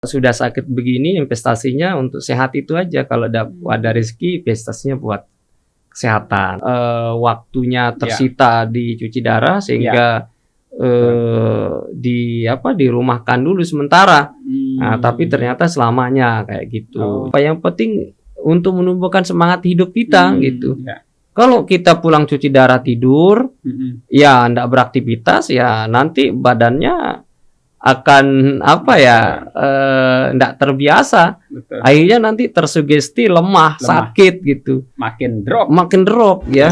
Sudah sakit begini investasinya untuk sehat itu aja. Kalau ada rezeki investasinya buat kesehatan. Waktunya tersita di cuci darah sehingga dirumahkan dulu sementara. Nah, tapi ternyata selamanya kayak gitu. Yang penting untuk menumbuhkan semangat hidup kita gitu. Kalau kita pulang cuci darah tidur, ya ndak beraktivitas, ya nanti badannya akan ndak terbiasa. Betul. Akhirnya nanti tersugesti lemah, sakit gitu. Makin drop ya.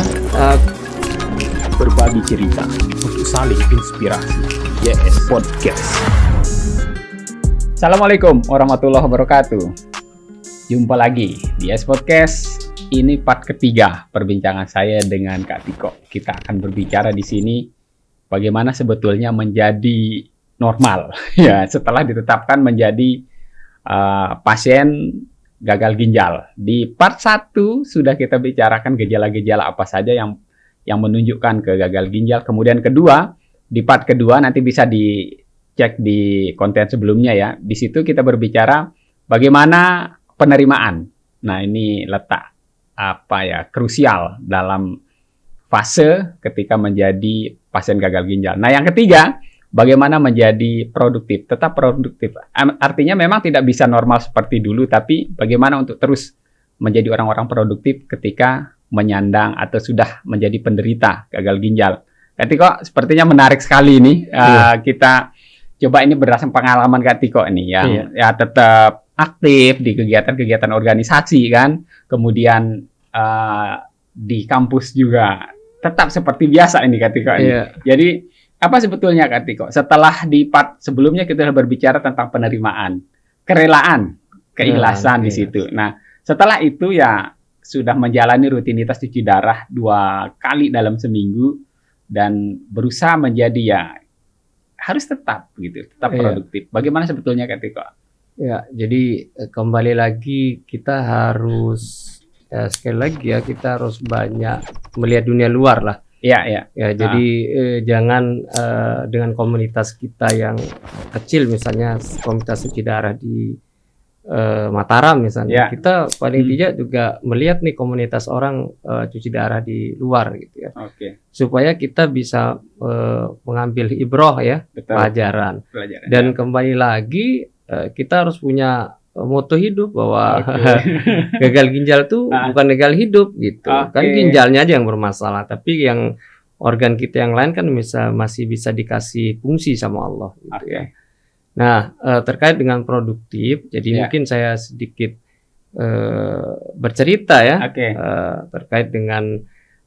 Berbagi cerita untuk saling inspirasi. YS Podcast. Assalamualaikum warahmatullahi wabarakatuh. Jumpa lagi di YS Podcast. Ini part ketiga perbincangan saya dengan Kak Tiko. Kita akan berbicara di sini bagaimana sebetulnya menjadi normal ya setelah ditetapkan menjadi pasien gagal ginjal. Di part 1 sudah kita bicarakan gejala-gejala apa saja yang menunjukkan ke gagal ginjal. Kemudian di part kedua nanti bisa dicek di konten sebelumnya ya. Di situ kita berbicara bagaimana penerimaan. Nah, ini letak krusial dalam fase ketika menjadi pasien gagal ginjal. Nah, yang ketiga, bagaimana menjadi produktif, tetap produktif. Artinya memang tidak bisa normal seperti dulu, tapi bagaimana untuk terus menjadi orang-orang produktif ketika menyandang atau sudah menjadi penderita gagal ginjal. Kak Tiko, sepertinya menarik sekali ini. Kita coba ini berdasarkan pengalaman Kak Tiko ini yang ya tetap aktif di kegiatan-kegiatan organisasi kan, kemudian di kampus juga tetap seperti biasa ini Kak Tiko ini. Jadi apa sebetulnya Kak Tiko? Setelah di part sebelumnya kita sudah berbicara tentang penerimaan, kerelaan, keikhlasan di situ. Nah, setelah itu ya sudah menjalani rutinitas cuci darah 2 kali dalam seminggu dan berusaha menjadi ya harus tetap produktif. Bagaimana sebetulnya Kak Tiko? Ya, jadi kembali lagi kita harus sekali lagi ya kita harus banyak melihat dunia luar lah. Jadi jangan dengan komunitas kita yang kecil, misalnya komunitas cuci darah di Mataram misalnya, kita paling tidak juga melihat nih komunitas orang cuci darah di luar gitu ya, supaya kita bisa mengambil ibroh ya, pelajaran. Dan kembali lagi kita harus punya moto hidup bahwa gagal ginjal tuh bukan gagal hidup gitu. Kan ginjalnya aja yang bermasalah, tapi yang organ kita yang lain kan masih bisa dikasih fungsi sama Allah gitu ya. Nah, terkait dengan produktif, jadi mungkin saya sedikit bercerita ya terkait dengan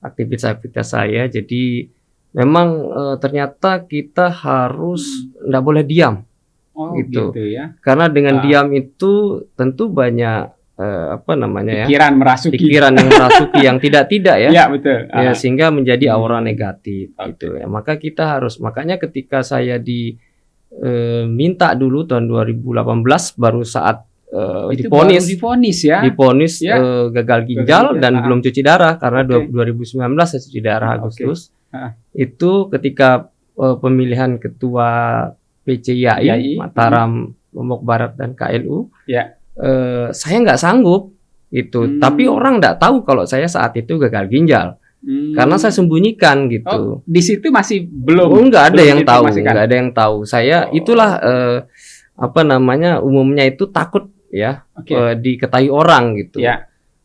aktivitas-aktivitas saya. Jadi memang ternyata kita harus nggak boleh diam. Gitu ya. Karena dengan diam itu tentu banyak pikiran yang merasuki yang tidak ya. Iya, betul. Ya, sehingga menjadi aura negatif gitu ya. Maka kita makanya ketika saya minta dulu tahun 2018 baru saat diponis gagal ginjal dan belum cuci darah karena 2019 saya cuci darah Agustus. Itu ketika pemilihan ketua PCIAI Mataram, Lombok Barat dan KLU. Saya nggak sanggup gitu. Tapi orang nggak tahu kalau saya saat itu gagal ginjal. Karena saya sembunyikan gitu. Di situ masih belum nggak ada yang tahu. Saya itulah umumnya itu takut ya diketahui orang gitu.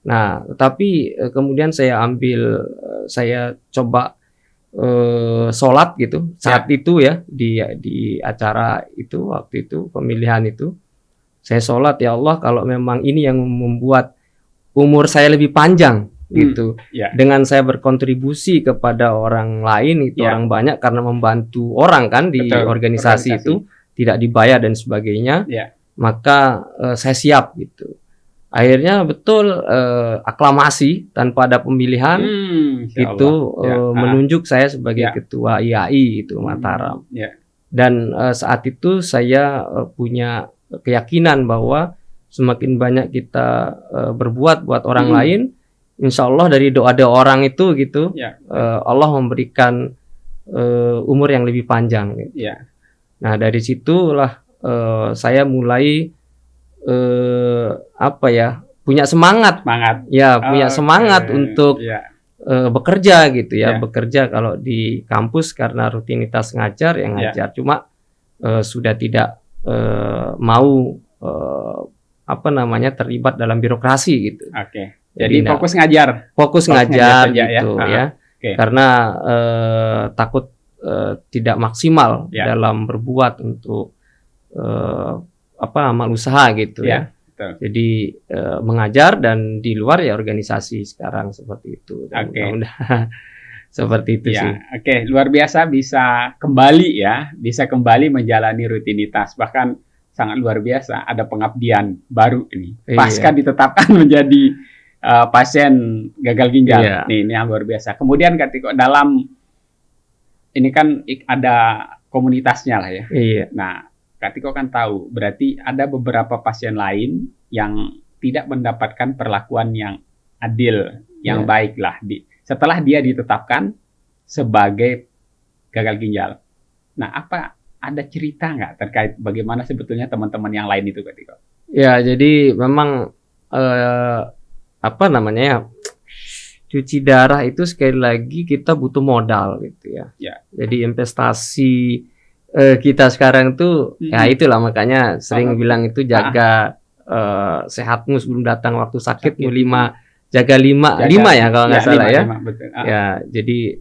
Nah, tapi kemudian saya coba sholat gitu saat itu ya di acara itu, waktu itu pemilihan itu saya sholat, ya Allah kalau memang ini yang membuat umur saya lebih panjang gitu, dengan saya berkontribusi kepada orang lain itu orang banyak karena membantu orang kan di organisasi itu tidak dibayar dan sebagainya, maka saya siap gitu. Akhirnya betul aklamasi tanpa ada pemilihan itu menunjuk saya sebagai ketua IAI itu Mataram. Dan saat itu saya punya keyakinan bahwa semakin banyak kita berbuat buat orang lain, insya Allah dari doa orang itu gitu, Allah memberikan umur yang lebih panjang. Gitu. Nah, dari situlah saya mulai apa ya, punya semangat. Ya, punya semangat untuk bekerja gitu ya. Bekerja kalau di kampus karena rutinitas ngajar yang ngajar. Cuma sudah tidak mau apa namanya terlibat dalam birokrasi gitu. Jadi fokus ngajar. Fokus ngajar gitu ya. Karena takut tidak maksimal dalam berbuat untuk amal usaha gitu ya. Jadi mengajar dan di luar ya organisasi sekarang seperti itu. Seperti itu sih. Luar biasa bisa kembali menjalani rutinitas, bahkan sangat luar biasa ada pengabdian baru ini. Pasca ditetapkan menjadi pasien gagal ginjal. Ini yang luar biasa. Kemudian ketika dalam ini kan ada komunitasnya lah ya. Nah, Kak Tiko kan tahu, berarti ada beberapa pasien lain yang tidak mendapatkan perlakuan yang adil, yang baik lah. Setelah dia ditetapkan sebagai gagal ginjal. Nah, ada cerita nggak terkait bagaimana sebetulnya teman-teman yang lain itu, Kak Tiko? Ya, jadi memang cuci darah itu sekali lagi kita butuh modal gitu ya. Jadi investasi kita sekarang tuh ya itulah makanya sering bilang itu jaga sehatmu sebelum datang waktu sakit. Jaga lima ya kalau nggak salah ya. Ya, jadi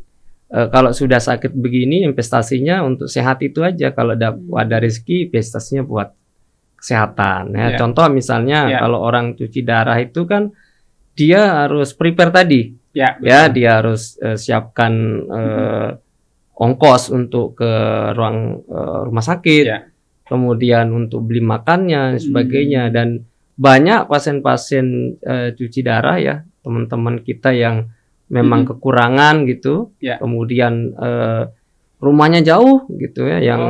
kalau sudah sakit begini investasinya untuk sehat itu aja. Kalau ada rezeki investasinya buat kesehatan ya. Contoh misalnya kalau orang cuci darah itu kan dia harus prepare tadi. Dia harus siapkan ongkos untuk ke ruang rumah sakit, kemudian untuk beli makannya dan sebagainya. Dan banyak pasien-pasien cuci darah ya, teman-teman kita yang memang kekurangan gitu, kemudian rumahnya jauh gitu ya, yang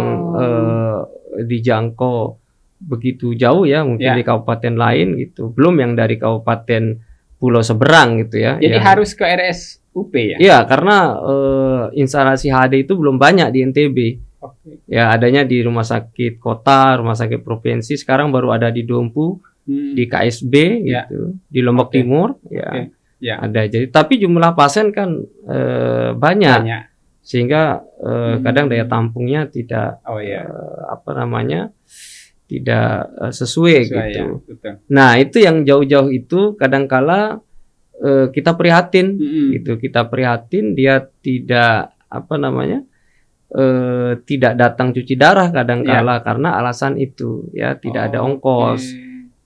dijangkau begitu jauh ya, mungkin di kabupaten lain gitu, belum yang dari kabupaten pulau seberang gitu ya. Jadi harus ke RSUP ya? Iya, karena instalasi HD itu belum banyak di NTB. Ya, adanya di rumah sakit kota, rumah sakit provinsi. Sekarang baru ada di Dompu, di KSB gitu, di Lombok Timur. Ada. Jadi, tapi jumlah pasien kan banyak. Sehingga kadang daya tampungnya tidak tidak sesuai gitu. Nah, itu yang jauh-jauh itu kadangkala kita prihatin gitu. Kita prihatin dia tidak tidak datang cuci darah kadangkala karena alasan itu ya, tidak ada ongkos,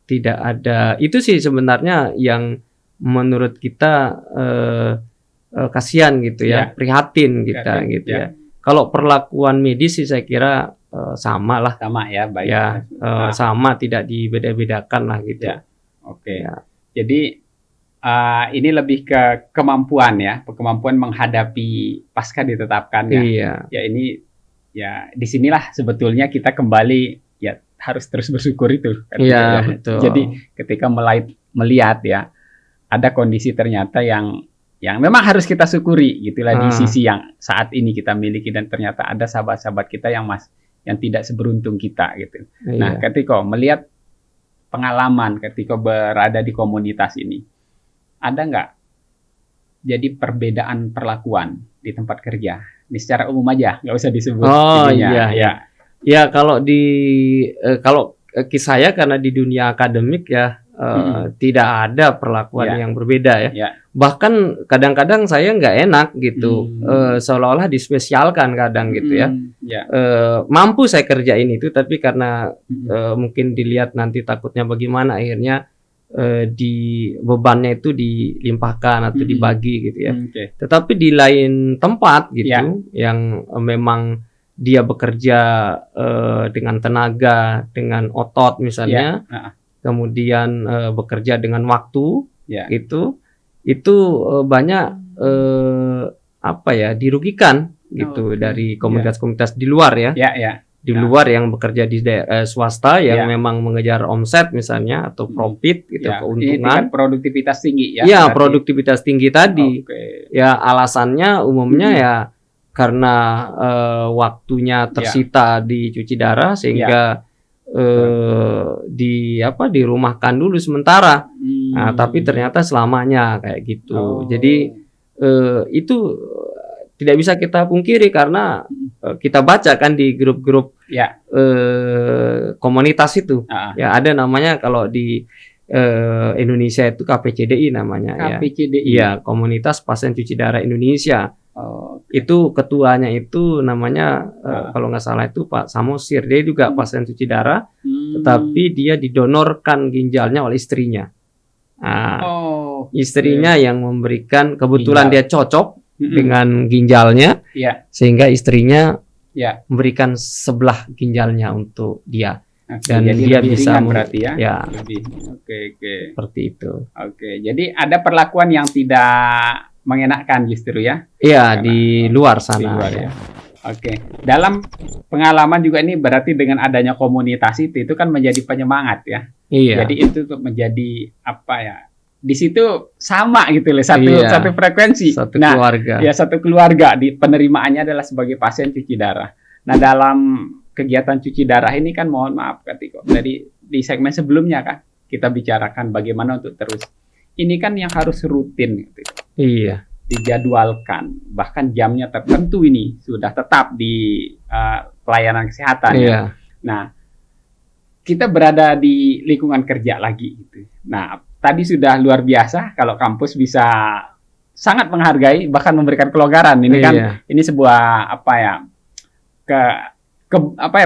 tidak ada. Itu sih sebenarnya yang menurut kita kasihan gitu ya, prihatin kita gitu ya. Kalau perlakuan medis sih saya kira sama lah. Sama ya, baik. Ya, sama, tidak dibeda-bedakan lah gitu. Jadi ini lebih ke kemampuan ya, kemampuan menghadapi pasca ditetapkan ya. Ya ini ya disinilah sebetulnya kita kembali ya harus terus bersyukur itu. Iya, betul. Jadi ketika melihat ya ada kondisi ternyata yang memang harus kita syukuri gitulah di sisi yang saat ini kita miliki, dan ternyata ada sahabat-sahabat kita yang tidak seberuntung kita gitu. Nah, ketika melihat pengalaman ketika berada di komunitas ini, ada nggak jadi perbedaan perlakuan di tempat kerja? Ini secara umum aja, nggak usah disebut. Ya, kalau saya karena di dunia akademik ya tidak ada perlakuan yang berbeda ya. Bahkan kadang-kadang saya nggak enak gitu, seolah-olah dispesialkan kadang gitu ya. Mampu saya kerjain itu, tapi karena mungkin dilihat nanti takutnya bagaimana, akhirnya bebannya itu dilimpahkan atau dibagi gitu ya. Tetapi di lain tempat gitu, yang memang dia bekerja dengan tenaga, dengan otot misalnya, kemudian bekerja dengan waktu, itu banyak dirugikan gitu dari komunitas-komunitas di luar ya. Di luar yang bekerja di swasta yang memang mengejar omset misalnya atau profit gitu, keuntungan. Produktivitas tinggi ya. Iya, produktivitas tinggi tadi. Ya, alasannya umumnya ya karena waktunya tersita di cuci darah, sehingga dirumahkan dulu sementara. Nah, tapi ternyata selamanya kayak gitu. Jadi itu tidak bisa kita pungkiri karena kita baca kan di grup-grup komunitas itu. Ya ada namanya kalau di Indonesia itu KPCDI namanya. KPCDI. Ya, Komunitas Pasien Cuci Darah Indonesia. Itu ketuanya itu namanya kalau nggak salah itu Pak Samosir. Dia juga pasien cuci darah, tetapi dia didonorkan ginjalnya oleh istrinya. Nah, istrinya yang memberikan, kebetulan dia cocok dengan ginjalnya, sehingga istrinya memberikan sebelah ginjalnya untuk dia. Dan jadi dia lebih bisa ringan berarti ya. Lebih. Seperti itu. Jadi ada perlakuan yang tidak mengenakan justru ya? Iya, di luar sana. Di luar, ya. Dalam pengalaman juga ini berarti dengan adanya komunitas itu kan menjadi penyemangat ya. Iya. Jadi itu menjadi apa ya? Di situ sama gitu loh, satu frekuensi. Satu keluarga. Ya, satu keluarga. Di penerimaannya adalah sebagai pasien cuci darah. Nah, dalam kegiatan cuci darah ini kan mohon maaf Kak Tiko, di segmen sebelumnya kan kita bicarakan bagaimana untuk terus. Ini kan yang harus rutin gitu. Iya. Dijadwalkan, bahkan jamnya tertentu ini sudah tetap di pelayanan kesehatan. Iya. Ya. Nah, kita berada di lingkungan kerja lagi gitu. Nah, tadi sudah luar biasa kalau kampus bisa sangat menghargai bahkan memberikan kelonggaran. Ini kan ini sebuah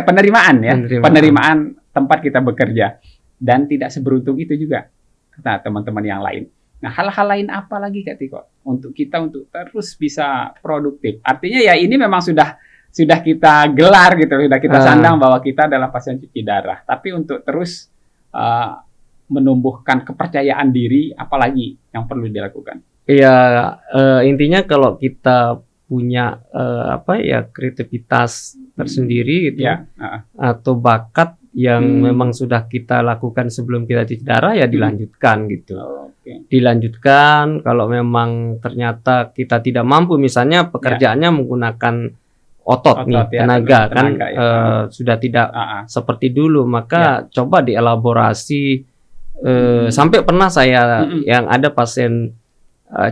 penerimaan ya, penerimaan tempat kita bekerja, dan tidak seberuntung itu juga kata teman-teman yang lain. Nah, hal-hal lain apa lagi Kak Tiko untuk kita untuk terus bisa produktif? Artinya ya ini memang sudah kita gelar gitu, sudah kita sandang bahwa kita adalah pasien cuci darah. Tapi untuk terus menumbuhkan kepercayaan diri, apalagi yang perlu dilakukan? Iya, intinya kalau kita punya kreativitas tersendiri gitu, atau bakat yang memang sudah kita lakukan sebelum kita cuci darah, ya dilanjutkan gitu. Dilanjutkan kalau memang ternyata kita tidak mampu, misalnya pekerjaannya menggunakan otot nih, tenaga kan sudah tidak seperti dulu, maka coba dielaborasi. Sampai pernah saya yang ada pasien,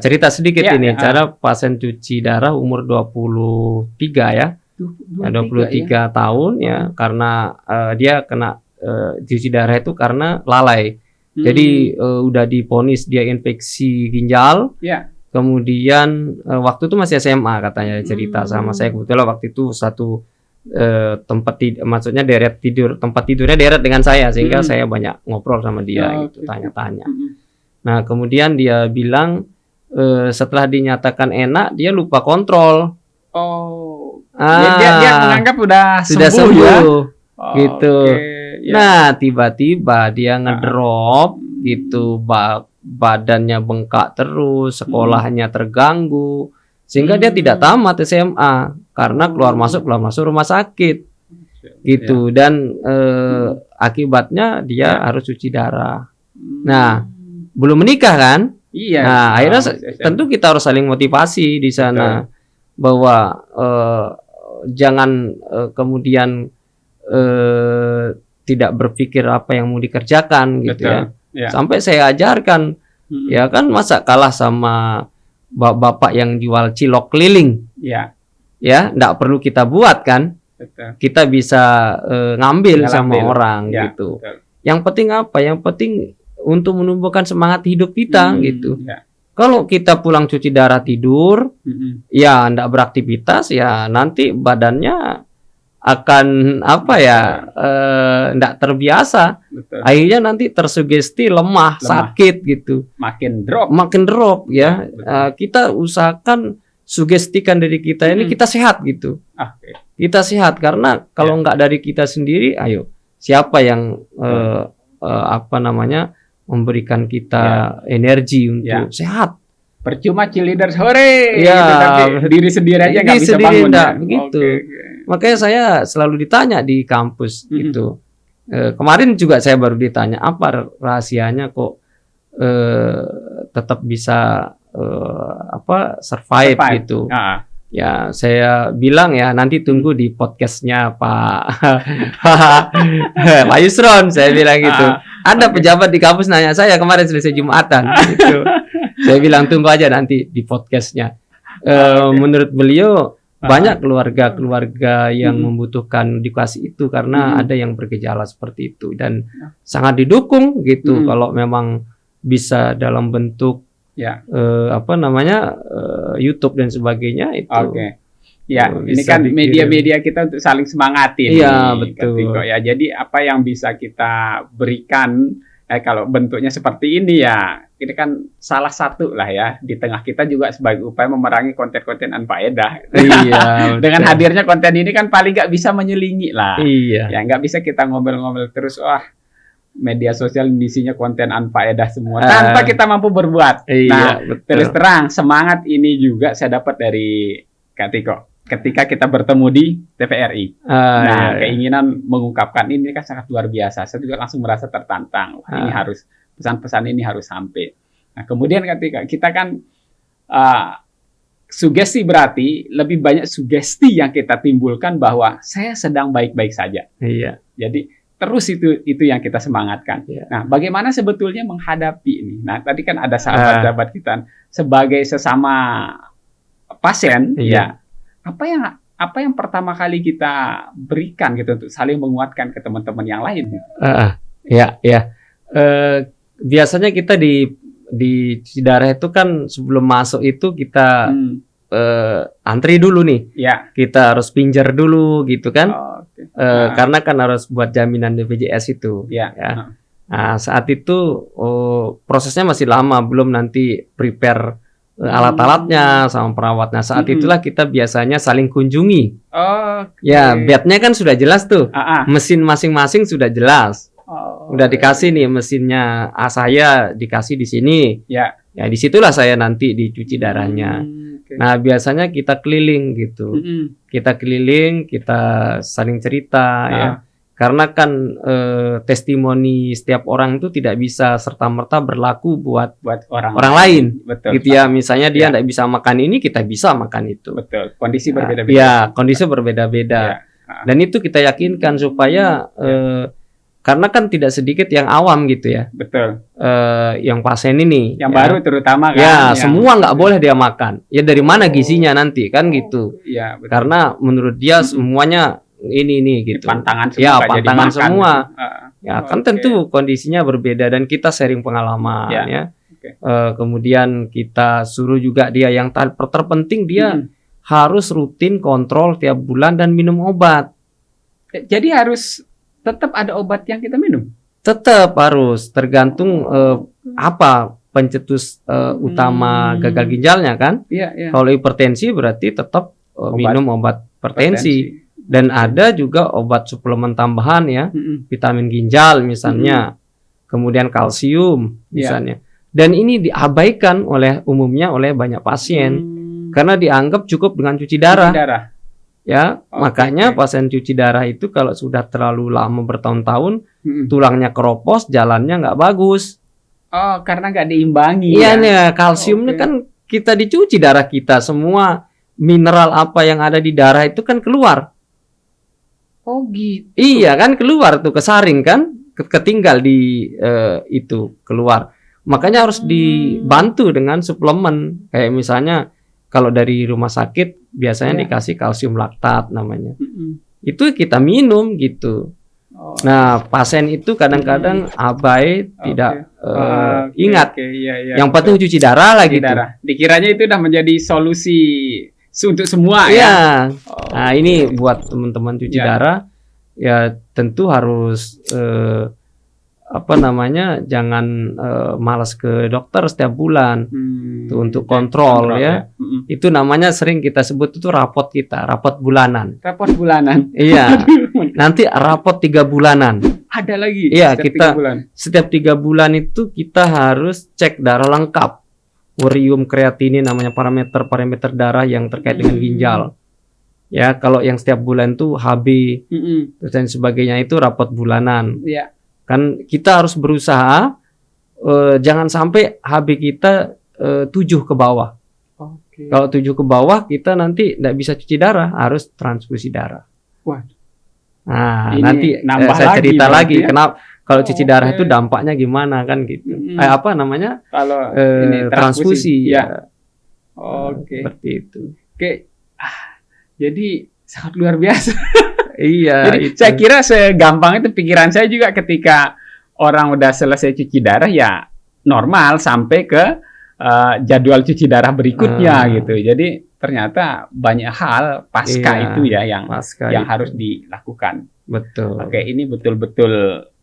cerita sedikit ini, cara pasien cuci darah umur 23 ya. 23 tahun ya, karena dia kena cuci darah itu karena lalai. Jadi udah divonis dia infeksi ginjal. Kemudian waktu itu masih SMA katanya, cerita sama saya. Kebetulan waktu itu satu maksudnya tempat tidurnya deret dengan saya, sehingga saya banyak ngobrol sama dia gitu, tanya-tanya. Nah, kemudian dia bilang setelah dinyatakan enak, dia lupa kontrol. Dia menganggap sudah sembuh ya? Gitu. Nah, tiba-tiba dia ngedrop gitu, badannya bengkak terus, sekolahnya terganggu, sehingga dia tidak tamat SMA karena keluar masuk rumah sakit gitu. Dan akibatnya dia harus cuci darah. Nah, belum menikah kan? Nah, akhirnya tentu kita harus saling motivasi di sana. Bahwa jangan kemudian tidak berpikir apa yang mau dikerjakan gitu. Sampai saya ajarkan, ya kan, masa kalah sama bapak yang jual cilok keliling, ya nggak perlu kita buat kan. Kita bisa ngambil sama orang gitu. Yang penting apa? Yang penting untuk menumbuhkan semangat hidup kita gitu. Kalau kita pulang cuci darah tidur, ya ndak beraktivitas, ya nanti badannya akan ndak terbiasa. Akhirnya nanti tersugesti lemah, sakit gitu. Makin drop ya. Kita usahakan sugestikan dari kita ini kita sehat gitu. Kita sehat, karena kalau nggak dari kita sendiri, ayo siapa yang memberikan kita energi untuk sehat. Percuma cheerleaders hore, tapi diri sendiri aja nggak bisa bangun begitu. Makanya saya selalu ditanya di kampus gitu. Kemarin juga saya baru ditanya, apa rahasianya kok tetap bisa survive gitu. Ya, saya bilang ya nanti tunggu di podcastnya Pak Pak Yusron, saya bilang gitu. Ada pejabat di kampus nanya saya kemarin selesai Jumatan gitu. Saya bilang tunggu aja nanti di podcastnya. Menurut beliau banyak keluarga-keluarga yang membutuhkan edukasi itu karena ada yang bergejala seperti itu dan sangat didukung gitu kalau memang bisa dalam bentuk YouTube dan sebagainya itu. Ya, ini kan media-media kita untuk saling semangatin. Iya, betul. Ya, jadi apa yang bisa kita berikan kalau bentuknya seperti ini ya, ini kan salah satu lah ya di tengah kita juga sebagai upaya memerangi konten-konten anfaedah. Iya. Dengan hadirnya konten ini kan paling nggak bisa menyelingi lah. Iya. Ya nggak bisa kita ngomel-ngomel terus, media sosial isinya konten anfaedah semua tanpa kita mampu berbuat. Iya, betul. Terus terang semangat ini juga saya dapat dari Kak Tiko ketika kita bertemu di TVRI. Keinginan mengungkapkan ini kan sangat luar biasa. Saya juga langsung merasa tertantang. Ini harus pesan-pesan ini harus sampai. Nah, kemudian ketika kita kan sugesti berarti lebih banyak sugesti yang kita timbulkan bahwa saya sedang baik-baik saja. Iya. Jadi terus itu yang kita semangatkan. Nah, bagaimana sebetulnya menghadapi ini? Nah, tadi kan ada sahabat-sahabat kita sebagai sesama pasien, apa yang pertama kali kita berikan gitu untuk saling menguatkan ke teman-teman yang lain? Biasanya kita di cuci darah itu kan sebelum masuk itu kita antri dulu nih. Kita harus pinjar dulu gitu kan. Karena kan harus buat jaminan BPJS itu. Nah, saat itu prosesnya masih lama, belum nanti prepare alat-alatnya sama perawatnya. Saat itulah kita biasanya saling kunjungi. Ya, bednya kan sudah jelas tuh. Mesin masing-masing sudah jelas. Udah dikasih nih mesinnya saya dikasih di sini. Ya, disitulah saya nanti dicuci darahnya. Nah, biasanya kita keliling gitu. Kita keliling, kita saling cerita ya. Karena kan testimoni setiap orang itu tidak bisa serta-merta berlaku buat orang lain. Betul. Gitu ya. Misalnya dia tidak bisa makan ini, kita bisa makan itu. Betul. Kondisi berbeda-beda. Ya, kondisi berbeda-beda. Dan itu kita yakinkan supaya karena kan tidak sedikit yang awam gitu ya. Betul. Yang pasien ini. Yang baru terutama kan. Ya, semua nggak boleh dia makan. Ya dari mana gizinya nanti kan gitu. Iya, betul. Karena menurut dia semuanya ini gitu. Pantangan semua. Ya, pantangan semua. Ya, kan tentu kondisinya berbeda dan kita sharing pengalaman ya. Kemudian kita suruh juga dia yang terpenting dia harus rutin kontrol tiap bulan dan minum obat. Jadi harus tetap ada obat yang kita minum? Tetap harus, tergantung apa pencetus utama gagal ginjalnya kan. Kalau hipertensi berarti tetap minum obat hipertensi. Dan ada juga obat suplemen tambahan ya, vitamin ginjal misalnya, kemudian kalsium misalnya. Dan ini diabaikan umumnya oleh banyak pasien karena dianggap cukup dengan cuci darah. Ya, makanya pasien cuci darah itu kalau sudah terlalu lama bertahun-tahun, tulangnya keropos, jalannya nggak bagus. Karena nggak diimbangi. Iya, kalsiumnya kan kita dicuci darah kita, semua mineral apa yang ada di darah itu kan keluar. Gitu. Iya kan keluar tuh, kesaring kan, ketinggal di itu keluar. Makanya harus dibantu dengan suplemen, kayak misalnya kalau dari rumah sakit biasanya dikasih kalsium laktat namanya. Itu kita minum gitu. Nah, pasien itu kadang-kadang abai, tidak ingat. Yang penting cuci darah lah gitu. Dikiranya itu udah menjadi solusi untuk semua ya. Nah, ini buat teman-teman cuci darah ya tentu harus jangan malas ke dokter setiap bulan untuk kontrol ya. Itu namanya sering kita sebut itu rapot bulanan. Rapot bulanan. Iya. Nanti rapot 3 bulanan. Ada lagi. Iya, kita setiap 3 bulan itu kita harus cek darah lengkap. Urium, kreatinin namanya parameter darah yang terkait dengan ginjal. Ya, kalau yang setiap bulan itu HB dan sebagainya itu rapot bulanan. Iya. Kan kita harus berusaha jangan sampai HB kita 7 ke bawah. Kalau 7 ke bawah kita nanti tidak bisa cuci darah, harus transfusi darah. Wah. Nah, Ini nanti nambah saya cerita berarti lagi ya? kenapa kalau cuci darah Oke. itu dampaknya gimana kan gitu. Apa namanya? Kalau ini Transfusi ya. ya. Oke. Seperti itu. Oke. Jadi sangat luar biasa. Iya, Jadi itu. saya kira segampang itu pikiran saya juga ketika orang udah selesai cuci darah ya normal sampai ke jadwal cuci darah berikutnya gitu. Jadi ternyata banyak hal pasca Iya, itu ya yang pasca yang itu. harus dilakukan. Betul. Oke, ini betul-betul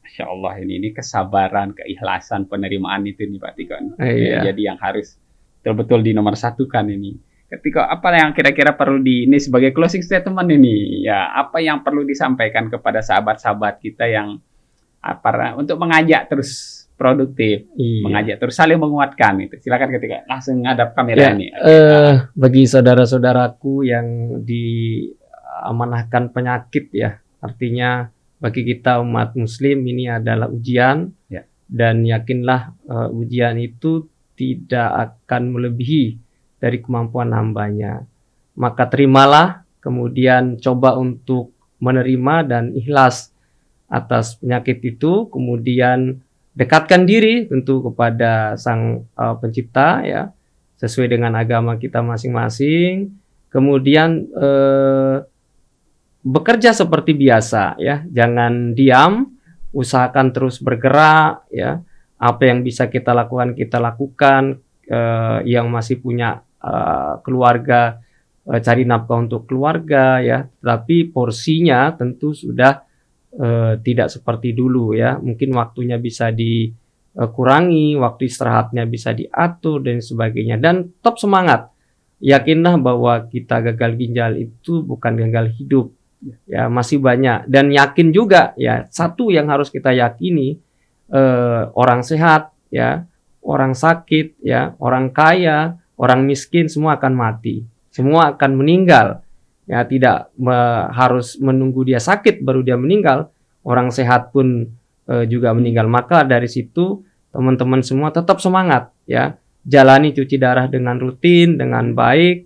Masya Allah ini kesabaran, keikhlasan, penerimaan itu nih Pak Tiko. Iya. Jadi yang harus betul-betul dinomorsatukan ini. Ketika apa yang kira-kira perlu ini sebagai closing statement ini ya apa yang perlu disampaikan kepada sahabat-sahabat kita yang untuk mengajak terus produktif, Iya. mengajak terus saling menguatkan itu. Silakan ketika langsung ngadap Ya, kamera ini. bagi saudara-saudaraku yang diamanahkan penyakit ya, artinya bagi kita umat muslim ini adalah ujian Ya. dan yakinlah ujian itu tidak akan melebihi dari kemampuan hambanya. Maka terimalah, kemudian coba untuk menerima dan ikhlas atas penyakit itu, kemudian dekatkan diri tentu kepada Sang Pencipta ya, sesuai dengan agama kita masing-masing. Kemudian bekerja seperti biasa ya, jangan diam, usahakan terus bergerak ya. Apa yang bisa kita lakukan kita lakukan. Yang masih punya keluarga, cari nafkah untuk keluarga ya, tapi porsinya tentu sudah tidak seperti dulu ya. Mungkin waktunya bisa dikurangi, waktu istirahatnya bisa diatur dan sebagainya, dan tetap semangat. Yakinlah bahwa kita gagal ginjal itu bukan gagal hidup ya, masih banyak. Dan yakin juga ya, satu yang harus kita yakini, orang sehat ya, orang sakit ya, orang kaya, orang miskin, semua akan mati, semua akan meninggal ya. Tidak harus menunggu dia sakit baru dia meninggal, orang sehat pun juga meninggal. Maka dari situ teman-teman semua tetap semangat ya, jalani cuci darah dengan rutin, dengan baik,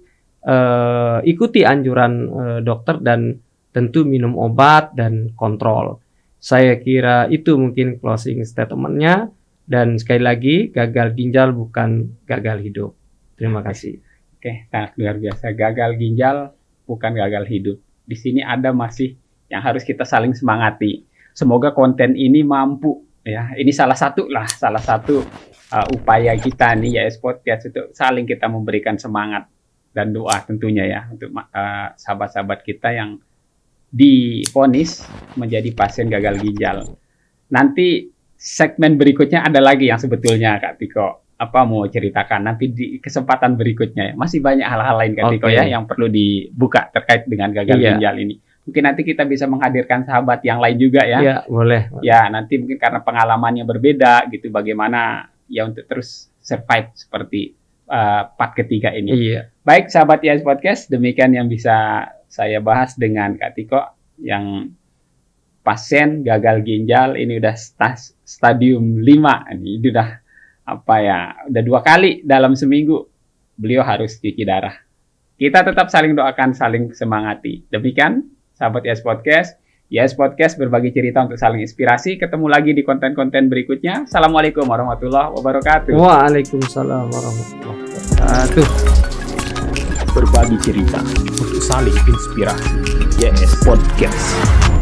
ikuti anjuran dokter dan tentu minum obat dan kontrol. Saya kira itu mungkin closing statement-nya. Dan sekali lagi, gagal ginjal bukan gagal hidup. Terima kasih. Oke, sangat luar biasa. Gagal ginjal bukan gagal hidup. Di sini ada masih yang harus kita saling semangati. Semoga konten ini mampu ya. Ini salah satu upaya kita nih ya, Podcast itu saling kita memberikan semangat dan doa tentunya ya untuk sahabat-sahabat kita yang divonis menjadi pasien gagal ginjal. Nanti segmen berikutnya ada lagi yang sebetulnya Kak Tiko mau ceritakan nanti di kesempatan berikutnya ya. Masih banyak hal-hal lain Kak Tiko ya yang perlu dibuka terkait dengan gagal ginjal ini. Mungkin nanti kita bisa menghadirkan sahabat yang lain juga ya. Iya, boleh. Ya, nanti mungkin karena pengalamannya berbeda gitu, bagaimana ya untuk terus survive seperti part ketiga ini. Iya. Baik sahabat IAS Podcast, demikian yang bisa saya bahas dengan Kak Tiko yang pasien gagal ginjal ini udah stadium 5. Ini udah udah 2 kali dalam seminggu beliau harus cuci darah. Kita tetap saling doakan, saling semangati. Demikian sahabat IAS Podcast. IAS Podcast berbagi cerita untuk saling inspirasi. Ketemu lagi di konten-konten berikutnya. Assalamualaikum warahmatullahi wabarakatuh. Waalaikumsalam warahmatullahi wabarakatuh. Berbagi cerita untuk saling inspirasi. IAS Podcast.